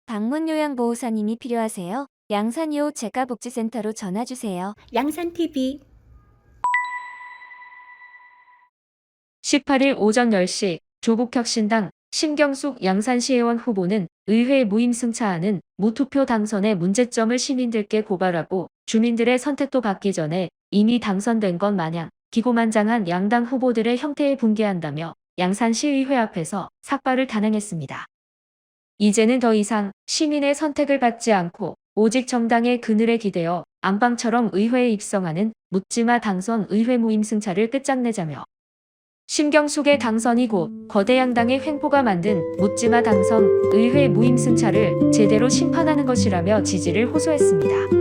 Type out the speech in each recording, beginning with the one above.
방문요양보호사님이 필요하세요? 양산2호 재가복지센터로 전화주세요. 양산TV 18일 오전 10시 조국혁신당 심경숙 양산시의원 후보는 의회 무임승차하는 무투표 당선의 문제점을 시민들께 고발하고 주민들의 선택도 받기 전에 이미 당선된 것 마냥 기고만장한 양당 후보들의 형태에 분개한다며 양산시의회 앞에서 삭발을 단행했습니다. 이제는 더 이상 시민의 선택을 받지 않고 오직 정당의 그늘에 기대어 안방처럼 의회에 입성하는 묻지마 당선 의회 무임승차를 끝장내자며 심경숙의 당선이 곧 거대 양당의 횡포가 만든 묻지마 당선 의회 무임승차를 제대로 심판하는 것이라며 지지를 호소했습니다.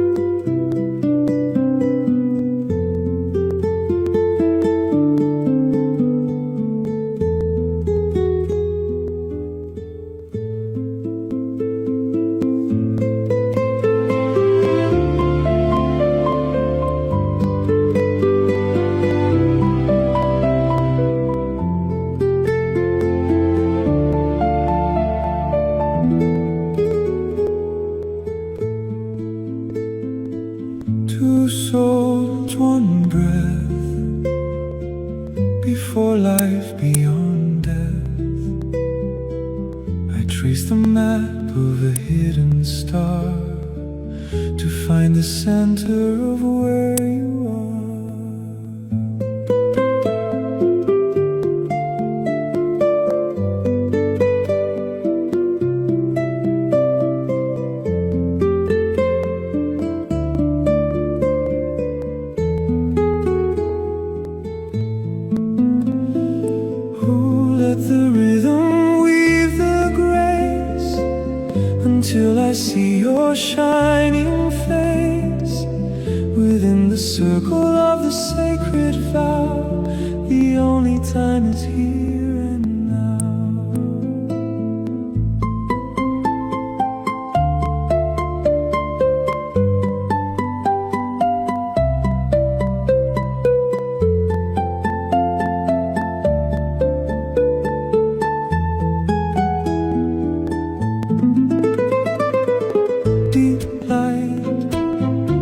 Two souls, one breath, before life beyond death. I trace the map of a hidden star to find the center of where you are. Let the rhythm weave the grace until I see your shining face within the circle of the sacred vow. The only time is here and now. Deep light,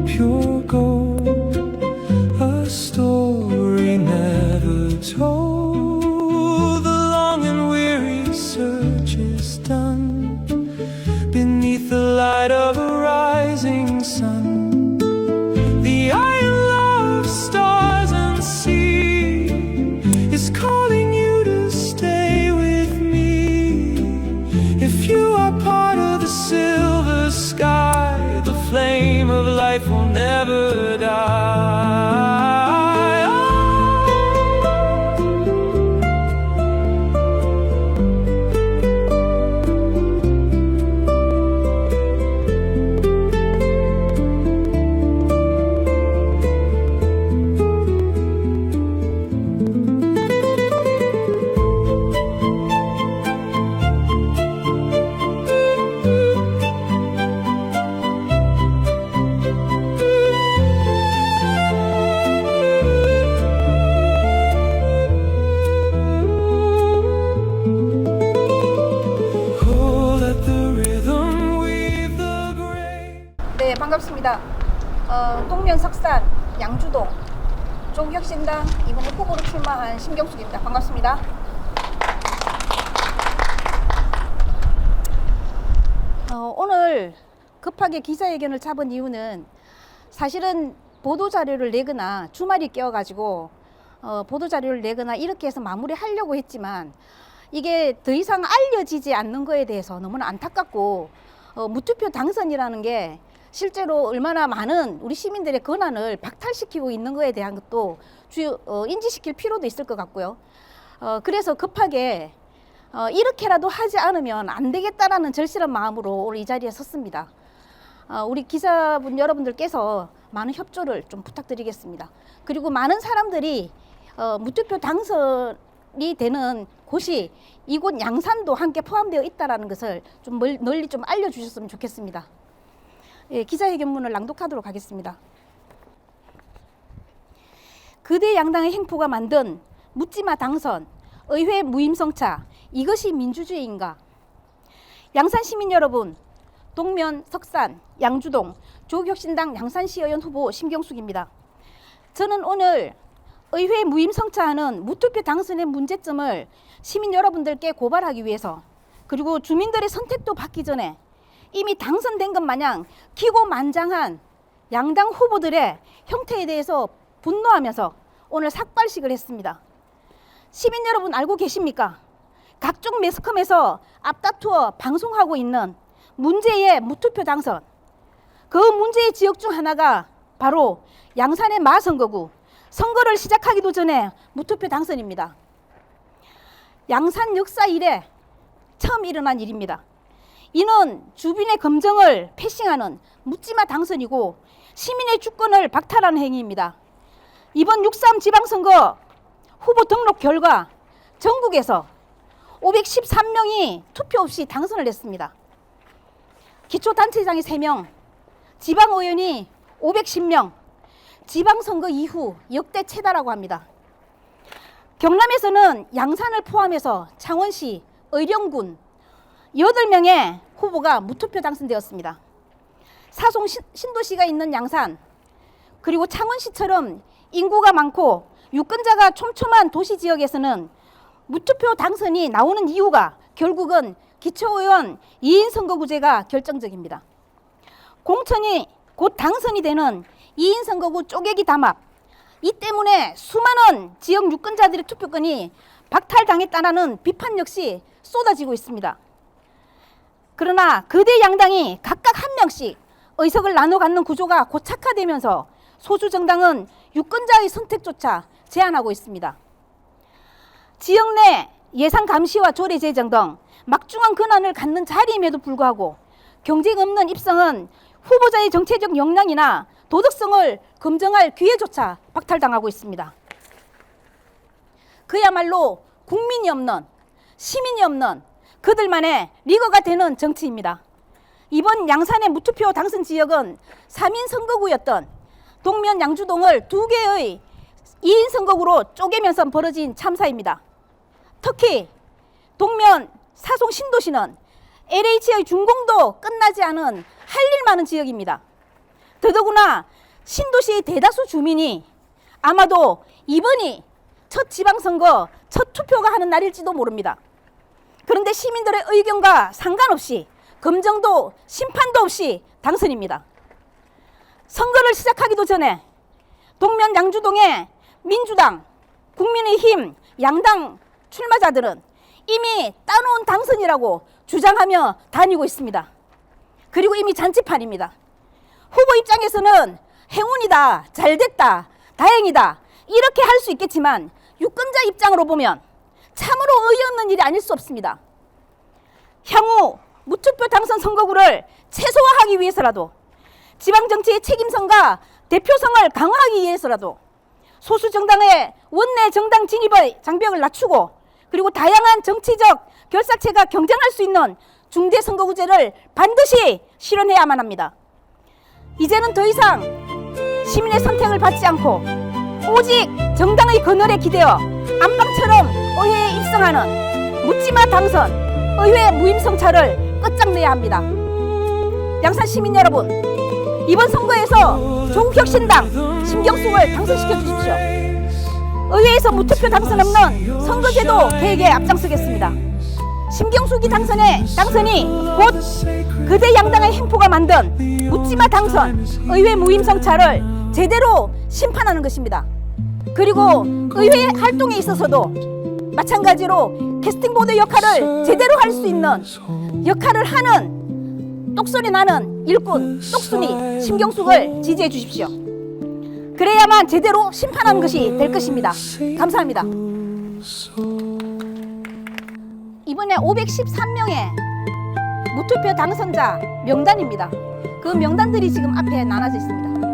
pure gold, a story never told. The long and weary search is done beneath the light of a rising sun. The isle of stars and sea is calling you to stay with me. If you are part of the silver sky, the flame of life will never die. Oh, let the rhythm weave the grace. 네, 반갑습니다. 동면 석산 양주동 조국혁신당 이번에 후보로 출마한 심경숙입니다. 반갑습니다. 오늘 급하게 기자회견을 잡은 이유는 사실은 보도자료를 내거나 주말이 껴가지고 보도자료를 내거나 이렇게 해서 마무리하려고 했지만 이게 더 이상 알려지지 않는 거에 대해서 너무나 안타깝고 무투표 당선이라는 게 실제로 얼마나 많은 우리 시민들의 권한을 박탈시키고 있는 거에 대한 것도 인지시킬 필요도 있을 것 같고요. 그래서 급하게 이렇게라도 하지 않으면 안 되겠다라는 절실한 마음으로 오늘 이 자리에 섰습니다. 우리 기자분 여러분들께서 많은 협조를 좀 부탁드리겠습니다. 그리고 많은 사람들이 무투표 당선이 되는 곳이 이곳 양산도 함께 포함되어 있다는 것을 좀 널리 좀 알려주셨으면 좋겠습니다. 예, 기자회견문을 낭독하도록 하겠습니다. 거대 양당의 행포가 만든 묻지마 당선, 의회 무임성차, 이것이 민주주의인가? 양산 시민 여러분, 동면, 석산, 양주동, 조국혁신당 양산시의원 후보 심경숙입니다. 저는 오늘 의회 무임성차하는 무투표 당선의 문제점을 시민 여러분들께 고발하기 위해서, 그리고 주민들의 선택도 받기 전에 이미 당선된 것 마냥 기고만장한 양당 후보들의 형태에 대해서 분노하면서 오늘 삭발식을 했습니다. 시민 여러분 알고 계십니까? 각종 매스컴에서 앞다투어 방송하고 있는 문제의 무투표 당선, 그 문제의 지역 중 하나가 바로 양산의 마선거구, 선거를 시작하기도 전에 무투표 당선입니다. 양산 역사 이래 처음 일어난 일입니다. 이는 주민의 검정을 패싱하는 묻지마 당선이고 시민의 주권을 박탈하는 행위입니다. 이번 6.3 지방선거 후보 등록 결과 전국에서 513명이 투표 없이 당선을 했습니다. 기초단체장이 3명, 지방의원이 510명, 지방선거 이후 역대 최다라고 합니다. 경남에서는 양산을 포함해서 창원시, 의령군 8명의 후보가 무투표 당선되었습니다. 사송 신도시가 있는 양산, 그리고 창원시처럼 인구가 많고 유권자가 촘촘한 도시 지역에서는 무투표 당선이 나오는 이유가 결국은 기초의원 2인 선거구제가 결정적입니다. 공천이 곧 당선이 되는 2인 선거구 쪼개기 담합, 이 때문에 수많은 지역 유권자들의 투표권이 박탈당했다는 비판 역시 쏟아지고 있습니다. 그러나 거대 양당이 각각 한 명씩 의석을 나눠 갖는 구조가 고착화되면서 소수 정당은 유권자의 선택조차 제한하고 있습니다. 지역 내 예산 감시와 조례 제정 등 막중한 권한을 갖는 자리임에도 불구하고 경쟁 없는 입성은 후보자의 정체적 역량이나 도덕성을 검증할 기회조차 박탈당하고 있습니다. 그야말로 국민이 없는, 시민이 없는 그들만의 리거가 되는 정치입니다. 이번 양산의 무투표 당선 지역은 3인 선거구였던 동면 양주동을 2개의 2인 선거구로 쪼개면서 벌어진 참사입니다. 특히 동면 사송 신도시는 LH의 준공도 끝나지 않은 할 일 많은 지역입니다. 더더구나 신도시의 대다수 주민이 아마도 이번이 첫 지방선거 첫 투표가 하는 날일지도 모릅니다. 그런데 시민들의 의견과 상관없이 검증도 심판도 없이 당선입니다. 선거를 시작하기도 전에 동면 양주동의 민주당, 국민의힘 양당 출마자들은 이미 따놓은 당선이라고 주장하며 다니고 있습니다. 그리고 이미 잔치판입니다. 후보 입장에서는 행운이다, 잘됐다, 다행이다 이렇게 할 수 있겠지만 유권자 입장으로 보면 참으로 어이없는 일이 아닐 수 없습니다. 향후 무투표 당선 선거구를 최소화하기 위해서라도, 지방정치의 책임성과 대표성을 강화하기 위해서라도 소수 정당의 원내 정당 진입의 장벽을 낮추고, 그리고 다양한 정치적 결사체가 경쟁할 수 있는 중대선거구제를 반드시 실현해야만 합니다. 이제는 더 이상 시민의 선택을 받지 않고 오직 정당의 건널에 기대어 안방처럼 의회에 입성하는 묻지마 당선, 의회 무임성차를 끝장내야 합니다. 양산 시민 여러분, 이번 선거에서 조국혁신당 심경숙을 당선시켜 주십시오. 의회에서 무투표 당선 없는 선거제도 개혁에 앞장서겠습니다. 심경숙이 당선이 곧 거대 양당의 행포가 만든 묻지마 당선, 의회 무임성차를 제대로 심판하는 것입니다. 그리고 의회 활동에 있어서도 마찬가지로 캐스팅보드 역할을 제대로 할 수 있는 역할을 하는 똑소리 나는 일꾼 똑순이 심경숙을 지지해 주십시오. 그래야만 제대로 심판하는 것이 될 것입니다. 감사합니다. 이번에 513명의 무투표 당선자 명단입니다. 그 명단들이 지금 앞에 나눠져 있습니다.